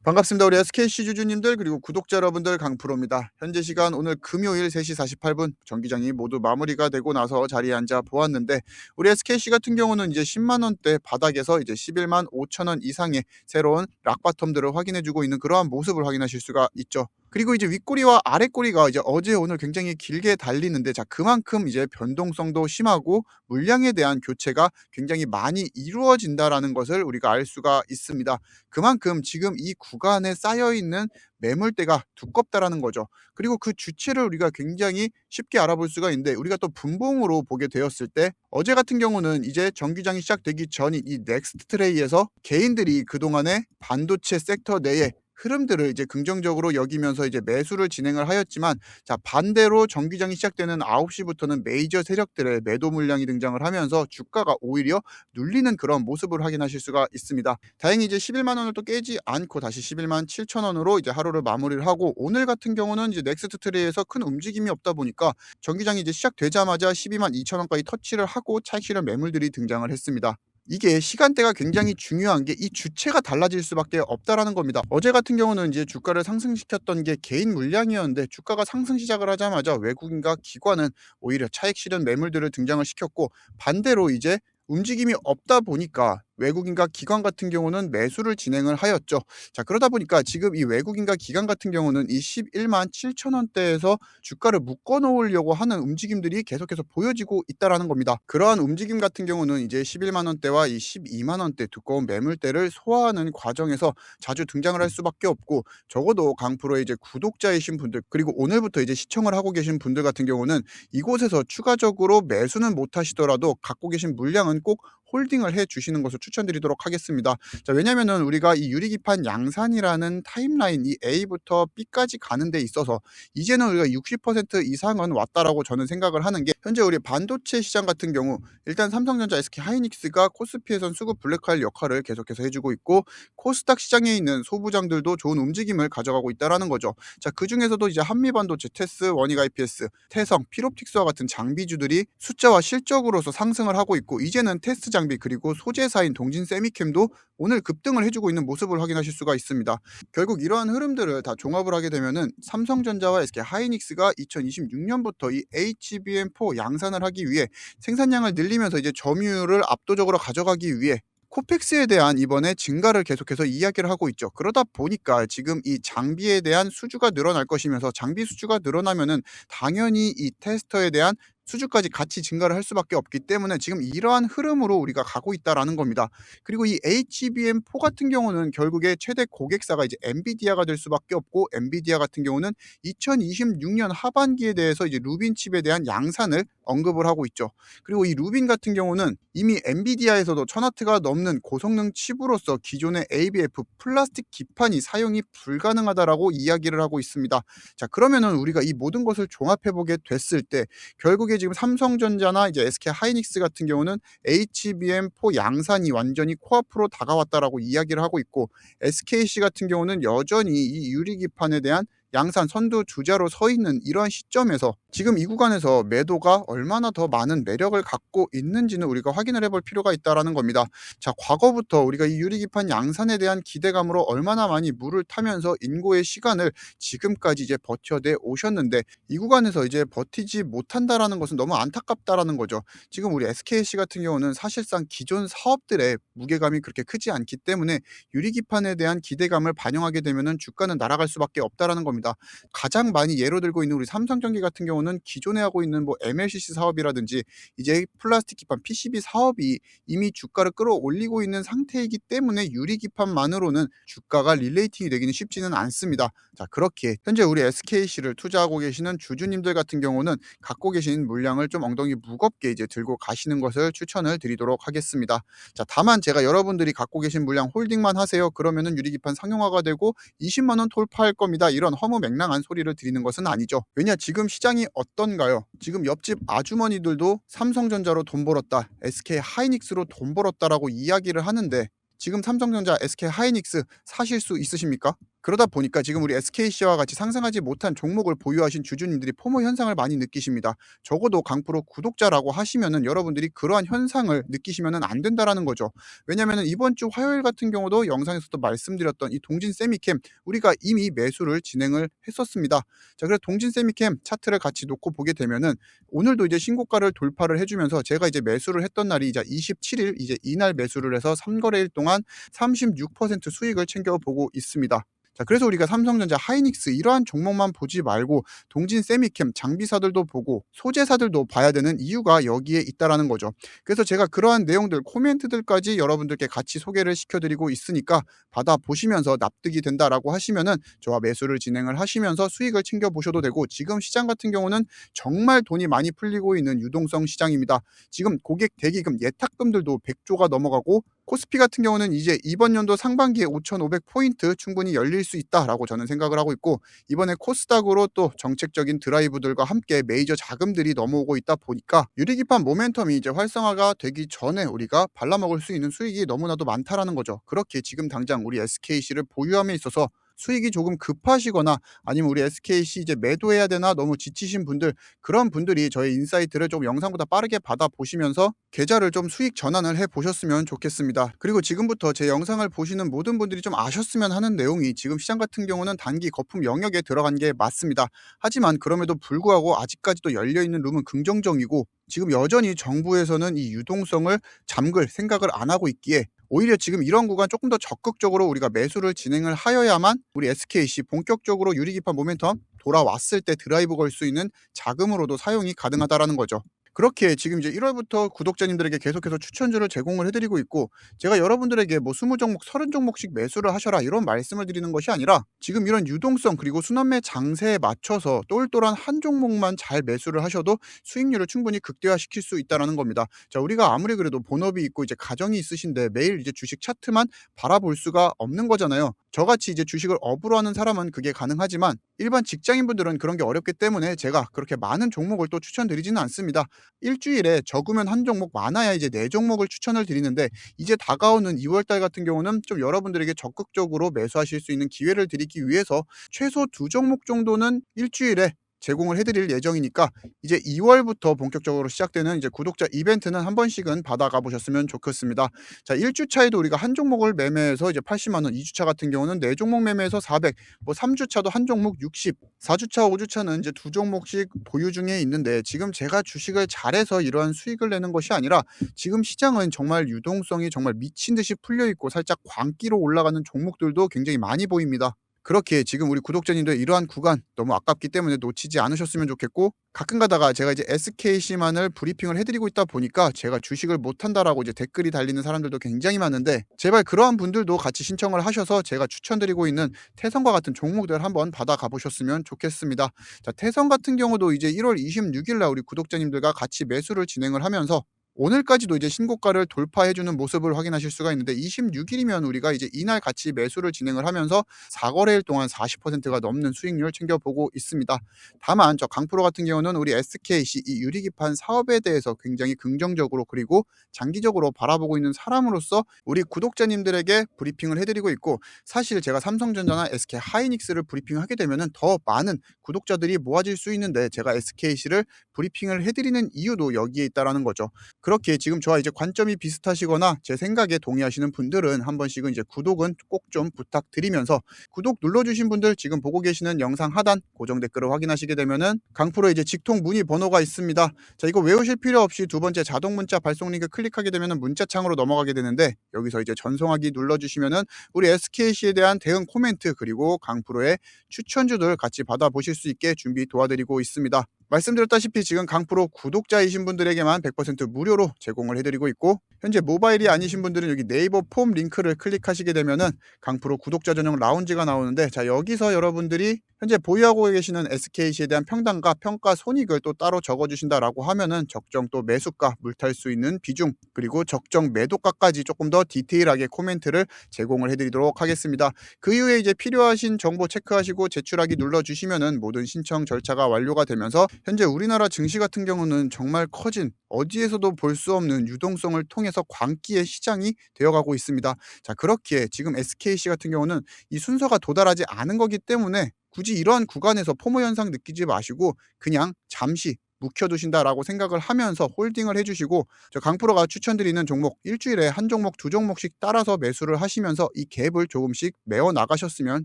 반갑습니다. 우리 SKC 주주님들 그리고 구독자 여러분들 강프로입니다. 현재 시간 오늘 금요일 3시 48분 정기장이 모두 마무리가 되고 나서 자리에 앉아 보았는데 우리 SKC 같은 경우는 이제 10만 원대 바닥에서 이제 11만 5천 원 이상의 새로운 락바텀들을 확인해주고 있는 그러한 모습을 확인하실 수가 있죠. 그리고 이제 윗꼬리와 아랫꼬리가 이제 어제 오늘 굉장히 길게 달리는데 자 그만큼 이제 변동성도 심하고 물량에 대한 교체가 굉장히 많이 이루어진다라는 것을 우리가 알 수가 있습니다. 그만큼 지금 이 구간에 쌓여 있는 매물대가 두껍다라는 거죠. 그리고 그 주체를 우리가 굉장히 쉽게 알아볼 수가 있는데 우리가 또 분봉으로 보게 되었을 때 어제 같은 경우는 이제 정규장이 시작되기 전인 이 넥스트 트레이에서 개인들이 그동안에 반도체 섹터 내에 흐름들을 이제 긍정적으로 여기면서 이제 매수를 진행을 하였지만 자 반대로 정규장이 시작되는 9시부터는 메이저 세력들의 매도 물량이 등장을 하면서 주가가 오히려 눌리는 그런 모습을 확인하실 수가 있습니다. 다행히 이제 11만 원을 또 깨지 않고 다시 11만 7천 원으로 이제 하루를 마무리를 하고 오늘 같은 경우는 이제 넥스트 트레이에서 큰 움직임이 없다 보니까 정규장이 이제 시작되자마자 12만 2천 원까지 터치를 하고 차익 실현 매물들이 등장을 했습니다. 이게 시간대가 굉장히 중요한 게 이 주체가 달라질 수밖에 없다라는 겁니다. 어제 같은 경우는 이제 주가를 상승시켰던 게 개인 물량이었는데 주가가 상승 시작을 하자마자 외국인과 기관은 오히려 차익 실현 매물들을 등장을 시켰고 반대로 이제 움직임이 없다 보니까 외국인과 기관 같은 경우는 매수를 진행을 하였죠. 자 그러다 보니까 지금 이 외국인과 기관 같은 경우는 이 11만 7천 원대에서 주가를 묶어 놓으려고 하는 움직임들이 계속해서 보여지고 있다라는 겁니다. 그러한 움직임 같은 경우는 이제 11만 원대와 이 12만 원대 두꺼운 매물대를 소화하는 과정에서 자주 등장을 할 수밖에 없고 적어도 강프로의 이제 구독자이신 분들 그리고 오늘부터 이제 시청을 하고 계신 분들 같은 경우는 이곳에서 추가적으로 매수는 못 하시더라도 갖고 계신 물량은 꼭 홀딩을 해 주시는 것을 추천드리도록 하겠습니다. 자 왜냐면은 우리가 이 유리기판 양산이라는 타임라인 이 A부터 B까지 가는 데 있어서 이제는 우리가 60% 이상은 왔다라고 저는 생각을 하는 게 현재 우리 반도체 시장 같은 경우 일단 삼성전자, SK하이닉스가 코스피에선 수급 블랙화일 역할을 계속해서 해주고 있고 코스닥 시장에 있는 소부장들도 좋은 움직임을 가져가고 있다라는 거죠. 자 그중에서도 이제 한미반도체, 테스, 원익 IPS, 태성, 필옵틱스와 같은 장비주들이 숫자와 실적으로서 상승을 하고 있고 이제는 테스트 장비 그리고 소재사인 동진 세미캠도 오늘 급등을 해주고 있는 모습을 확인하실 수가 있습니다. 결국 이러한 흐름들을 다 종합을 하게 되면은 삼성전자와 SK하이닉스가 2026년부터 이 HBM4 양산을 하기 위해 생산량을 늘리면서 이제 점유율을 압도적으로 가져가기 위해 코펙스에 대한 이번에 증가를 계속해서 이야기를 하고 있죠. 그러다 보니까 지금 이 장비에 대한 수주가 늘어날 것이면서 장비 수주가 늘어나면은 당연히 이 테스터에 대한 수주까지 같이 증가를 할 수밖에 없기 때문에 지금 이러한 흐름으로 우리가 가고 있다라는 겁니다. 그리고 이 HBM4 같은 경우는 결국에 최대 고객사가 이제 엔비디아가 될 수밖에 없고 엔비디아 같은 경우는 2026년 하반기에 대해서 이제 루빈 칩에 대한 양산을 언급을 하고 있죠. 그리고 이 루빈 같은 경우는 이미 엔비디아에서도 1000W가 넘는 고성능 칩으로서 기존의 ABF 플라스틱 기판이 사용이 불가능하다라고 이야기를 하고 있습니다. 자 그러면은 우리가 이 모든 것을 종합해 보게 됐을 때 결국에 지금 삼성전자나 이제 SK하이닉스 같은 경우는 HBM4 양산이 완전히 코앞으로 다가왔다라고 이야기를 하고 있고 SKC 같은 경우는 여전히 이 유리기판에 대한 양산 선두 주자로 서 있는 이러한 시점에서 지금 이 구간에서 매도가 얼마나 더 많은 매력을 갖고 있는지는 우리가 확인을 해볼 필요가 있다라는 겁니다. 자 과거부터 우리가 이 유리기판 양산에 대한 기대감으로 얼마나 많이 물을 타면서 인고의 시간을 지금까지 이제 버텨내 오셨는데 이 구간에서 이제 버티지 못한다라는 것은 너무 안타깝다라는 거죠. 지금 우리 SKC 같은 경우는 사실상 기존 사업들의 무게감이 그렇게 크지 않기 때문에 유리기판에 대한 기대감을 반영하게 되면은 주가는 날아갈 수밖에 없다라는 겁니다. 가장 많이 예로 들고 있는 우리 삼성전기 같은 경우는 기존에 하고 있는 뭐 MLCC 사업이라든지 이제 플라스틱 기판 PCB 사업이 이미 주가를 끌어올리고 있는 상태이기 때문에 유리기판만으로는 주가가 릴레이팅이 되기는 쉽지는 않습니다. 자 그렇게 현재 우리 SKC를 투자하고 계시는 주주님들 같은 경우는 갖고 계신 물량을 좀 엉덩이 무겁게 이제 들고 가시는 것을 추천을 드리도록 하겠습니다. 자 다만 제가 여러분들이 갖고 계신 물량 홀딩만 하세요. 그러면은 유리기판 상용화가 되고 20만 원 돌파할 겁니다. 이런 허무맹랑한 소리를 드리는 것은 아니죠. 왜냐 지금 시장이 어떤가요? 지금 옆집 아주머니들도 삼성전자로 돈 벌었다, SK하이닉스로 돈 벌었다라고 이야기를 하는데 지금 삼성전자, SK하이닉스 사실 수 있으십니까? 그러다 보니까 지금 우리 SKC와 같이 상승하지 못한 종목을 보유하신 주주님들이 포모 현상을 많이 느끼십니다. 적어도 강프로 구독자라고 하시면은 여러분들이 그러한 현상을 느끼시면은 안 된다라는 거죠. 왜냐면은 이번 주 화요일 같은 경우도 영상에서도 말씀드렸던 이 동진 세미캠 우리가 이미 매수를 진행을 했었습니다. 자, 그래서 동진 세미캠 차트를 같이 놓고 보게 되면은 오늘도 이제 신고가를 돌파를 해주면서 제가 이제 매수를 했던 날이 이제 27일 이제 이날 매수를 해서 3거래일 동안 36% 수익을 챙겨보고 있습니다. 자, 그래서 우리가 삼성전자, 하이닉스 이러한 종목만 보지 말고 동진 세미캠 장비사들도 보고 소재사들도 봐야 되는 이유가 여기에 있다라는 거죠. 그래서 제가 그러한 내용들 코멘트들까지 여러분들께 같이 소개를 시켜드리고 있으니까 받아보시면서 납득이 된다라고 하시면은 저와 매수를 진행을 하시면서 수익을 챙겨보셔도 되고, 지금 시장 같은 경우는 정말 돈이 많이 풀리고 있는 유동성 시장입니다. 지금 고객 대기금 예탁금들도 100조가 넘어가고, 코스피 같은 경우는 이제 이번 연도 상반기에 5,500포인트 충분히 열릴 수 있다라고 저는 생각을 하고 있고, 이번에 코스닥으로 또 정책적인 드라이브들과 함께 메이저 자금들이 넘어오고 있다 보니까 유리기판 모멘텀이 이제 활성화가 되기 전에 우리가 발라먹을 수 있는 수익이 너무나도 많다라는 거죠. 그렇게 지금 당장 우리 SKC를 보유함에 있어서 수익이 조금 급하시거나 아니면 우리 SKC 이제 매도해야 되나 너무 지치신 분들, 그런 분들이 저의 인사이트를 좀 영상보다 빠르게 받아보시면서 계좌를 좀 수익 전환을 해보셨으면 좋겠습니다. 그리고 지금부터 제 영상을 보시는 모든 분들이 좀 아셨으면 하는 내용이, 지금 시장 같은 경우는 단기 거품 영역에 들어간 게 맞습니다. 하지만 그럼에도 불구하고 아직까지도 열려있는 룸은 긍정적이고, 지금 여전히 정부에서는 이 유동성을 잠글 생각을 안 하고 있기에 오히려 지금 이런 구간 조금 더 적극적으로 우리가 매수를 진행을 하여야만 우리 SKC 본격적으로 유리기판 모멘텀 돌아왔을 때 드라이브 걸 수 있는 자금으로도 사용이 가능하다라는 거죠. 그렇게 지금 이제 1월부터 구독자님들에게 계속해서 추천주를 제공을 해드리고 있고, 제가 여러분들에게 뭐 20종목, 30종목씩 매수를 하셔라 이런 말씀을 드리는 것이 아니라, 지금 이런 유동성 그리고 순환매 장세에 맞춰서 똘똘한 한 종목만 잘 매수를 하셔도 수익률을 충분히 극대화시킬 수 있다는 겁니다. 자, 우리가 아무리 그래도 본업이 있고 이제 가정이 있으신데 매일 이제 주식 차트만 바라볼 수가 없는 거잖아요. 저같이 이제 주식을 업으로 하는 사람은 그게 가능하지만 일반 직장인분들은 그런 게 어렵기 때문에 제가 그렇게 많은 종목을 또 추천드리지는 않습니다. 일주일에 적으면 한 종목, 많아야 이제 4종목을 추천을 드리는데, 이제 다가오는 2월달 같은 경우는 좀 여러분들에게 적극적으로 매수하실 수 있는 기회를 드리기 위해서 최소 2종목 정도는 일주일에 제공을 해드릴 예정이니까, 이제 2월부터 본격적으로 시작되는 이제 구독자 이벤트는 한 번씩은 받아가 보셨으면 좋겠습니다. 자, 1주차에도 우리가 한 종목을 매매해서 이제 80만 원, 2주차 같은 경우는 4종목 매매해서 400, 뭐 3주차도 한 종목 60, 4주차, 5주차는 이제 2종목씩 보유 중에 있는데, 지금 제가 주식을 잘해서 이러한 수익을 내는 것이 아니라 지금 시장은 정말 유동성이 정말 미친 듯이 풀려 있고 살짝 광기로 올라가는 종목들도 굉장히 많이 보입니다. 그렇게 지금 우리 구독자님들 이러한 구간 너무 아깝기 때문에 놓치지 않으셨으면 좋겠고, 가끔 가다가 제가 이제 SKC만을 브리핑을 해드리고 있다 보니까 제가 주식을 못한다라고 이제 댓글이 달리는 사람들도 굉장히 많은데, 제발 그러한 분들도 같이 신청을 하셔서 제가 추천드리고 있는 태성과 같은 종목들 한번 받아가 보셨으면 좋겠습니다. 자, 태성 같은 경우도 이제 1월 26일 날 우리 구독자님들과 같이 매수를 진행을 하면서 오늘까지도 이제 신고가를 돌파해주는 모습을 확인하실 수가 있는데, 26일이면 우리가 이제 이날 같이 매수를 진행을 하면서 4거래일 동안 40%가 넘는 수익률 챙겨보고 있습니다. 다만 저 강프로 같은 경우는 우리 SKC 이 유리기판 사업에 대해서 굉장히 긍정적으로 그리고 장기적으로 바라보고 있는 사람으로서 우리 구독자님들에게 브리핑을 해드리고 있고, 사실 제가 삼성전자나 SK 하이닉스를 브리핑하게 되면은 더 많은 구독자들이 모아질 수 있는데, 제가 SKC를 브리핑을 해드리는 이유도 여기에 있다라는 거죠. 그렇게 지금 저와 이제 관점이 비슷하시거나 제 생각에 동의하시는 분들은 한 번씩은 이제 구독은 꼭 좀 부탁드리면서, 구독 눌러주신 분들 지금 보고 계시는 영상 하단 고정 댓글을 확인하시게 되면은 강프로 이제 직통 문의 번호가 있습니다. 자, 이거 외우실 필요 없이 두 번째 자동 문자 발송 링크 클릭하게 되면은 문자 창으로 넘어가게 되는데, 여기서 이제 전송하기 눌러주시면은 우리 SKC에 대한 대응 코멘트 그리고 강프로의 추천주들 같이 받아보실 수 있게 준비 도와드리고 있습니다. 말씀드렸다시피 지금 강프로 구독자이신 분들에게만 100% 무료로 제공을 해드리고 있고, 현재 모바일이 아니신 분들은 여기 네이버 폼 링크를 클릭하시게 되면은 강프로 구독자 전용 라운지가 나오는데, 자, 여기서 여러분들이 현재 보유하고 계시는 SKC에 대한 평단과 평가 손익을 또 따로 적어주신다라고 하면은 적정 또 매수가, 물탈 수 있는 비중, 그리고 적정 매도가까지 조금 더 디테일하게 코멘트를 제공을 해드리도록 하겠습니다. 그 이후에 이제 필요하신 정보 체크하시고 제출하기 눌러주시면은 모든 신청 절차가 완료가 되면서 현재 우리나라 증시 같은 경우는 정말 커진, 어디에서도 볼 수 없는 유동성을 통해서 광기의 시장이 되어가고 있습니다. 자, 그렇기에 지금 SKC 같은 경우는 이 순서가 도달하지 않은 거기 때문에 굳이 이러한 구간에서 포모 현상 느끼지 마시고 그냥 잠시 묵혀두신다라고 생각을 하면서 홀딩을 해주시고, 저 강프로가 추천드리는 종목 일주일에 한 종목, 두 종목씩 따라서 매수를 하시면서 이 갭을 조금씩 메워 나가셨으면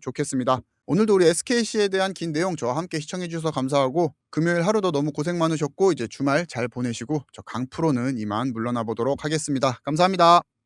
좋겠습니다. 오늘도 우리 SKC에 대한 긴 내용 저와 함께 시청해 주셔서 감사하고, 금요일 하루도 너무 고생 많으셨고 이제 주말 잘 보내시고 저 강프로는 이만 물러나 보도록 하겠습니다. 감사합니다.